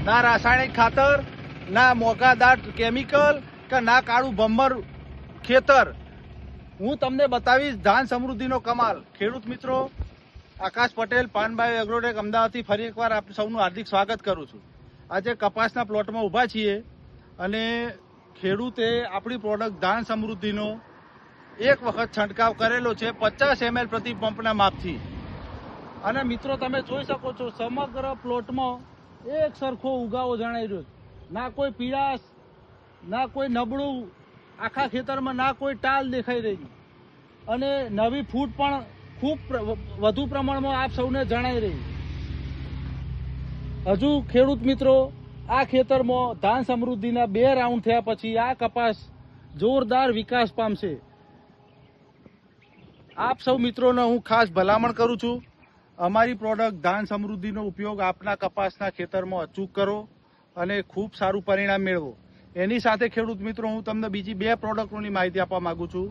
ના રાસાયણિક ખાતર, ના મોંઘાદાટ કેમિકલ કે ના કાળું ભમ્મર ખેતર. હું તમને બતાવીશ ધાન સમૃદ્ધિનો કમાલ. ખેડૂત મિત્રો, આકાશ પટેલ, પાનબાઈ એગ્રોટેક અમદાવાદથી ફરી એકવાર આપ સૌનું હાર્દિક સ્વાગત કરું છું. આજે કપાસના પ્લોટમાં ઊભા છીએ અને ખેડૂતે આપણી પ્રોડક્ટ ધાન સમૃદ્ધિનો એક વખત છંટકાવ કરેલો છે 50 ml પ્રતિ પંપના માપથી. અને મિત્રો તમે જોઈ શકો છો સમગ્ર પ્લોટમાં એક સરખો ઉગાવો જણાઈ રહ્યો છે. ના કોઈ પીળાશ, ના કોઈ નબળું, આખા ખેતરમાં ના કોઈ ટાલ દેખાઈ રહી અને નવી ફૂટ પણ ખૂબ વધુ પ્રમાણમાં આપ સૌને જણાઈ રહી. હજુ ખેડૂત મિત્રો, આ ખેતરમાં ધાન સમૃદ્ધિના 2 રાઉન્ડ થયા પછી આ કપાસ જોરદાર વિકાસ પામશે. આપ સૌ મિત્રોને હું ખાસ ભલામણ કરું છું, અમારી પ્રોડક્ટ ધાન સમૃદ્ધિનો ઉપયોગ આપના કપાસના ખેતરમાં અચૂક કરો અને ખૂબ સારું પરિણામ મેળવો. એની સાથે ખેડૂત મિત્રો, હું તમને બીજી 2 પ્રોડક્ટોની માહિતી આપવા માંગુ છું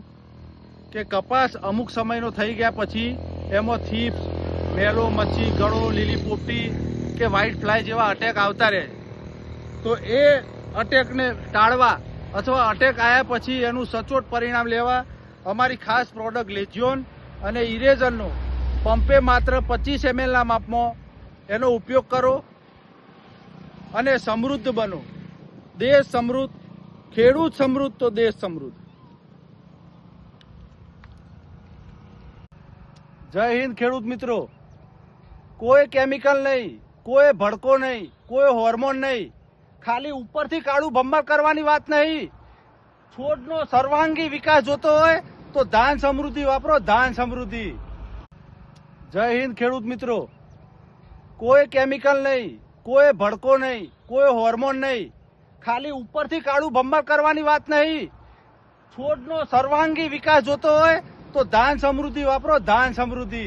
કે કપાસ અમુક સમયનો થઈ ગયા પછી એમાં થીપ્સ, મેલો, મચ્છી, ગળો, લીલી પોપટી કે વ્હાઇટ ફ્લાય જેવા અટેક આવતા રહે. તો એ અટેકને ટાળવા અથવા અટેક આવ્યા પછી એનું સચોટ પરિણામ લેવા અમારી ખાસ પ્રોડક્ટ લેજિયોન અને ઇરેઝરનો પંપે માત્ર 25 mlના માપમાં એનો ઉપયોગ કરો અને સમૃદ્ધ બનો. દેશ સમૃદ્ધ, ખેડૂત સમૃદ્ધ તો દેશ સમૃદ્ધ. જય હિન્દ ખેડૂત મિત્રો. કોઈ કેમિકલ નહીં, કોઈ ભડકો નહીં, કોઈ હોર્મોન નહીં, ખાલી ઉપરથી કાળું ભમ્મર કરવાની વાત નહીં. છોડનો સર્વાંગી વિકાસ જોતો હોય તો ધાન સમૃદ્ધિ વાપરો, ધાન સમૃદ્ધિ. જય હિન્દ ખેડૂત મિત્રો. કોઈ કેમિકલ નહીં, કોઈ ભડકો નહીં, કોઈ હોર્મોન નહીં, ખાલી ઉપરથી કાળું ભમ્મર કરવાની વાત નહીં. છોડનો સર્વાંગી વિકાસ જોતો હોય તો ધાન સમૃદ્ધિ વાપરો, ધાન સમૃદ્ધિ.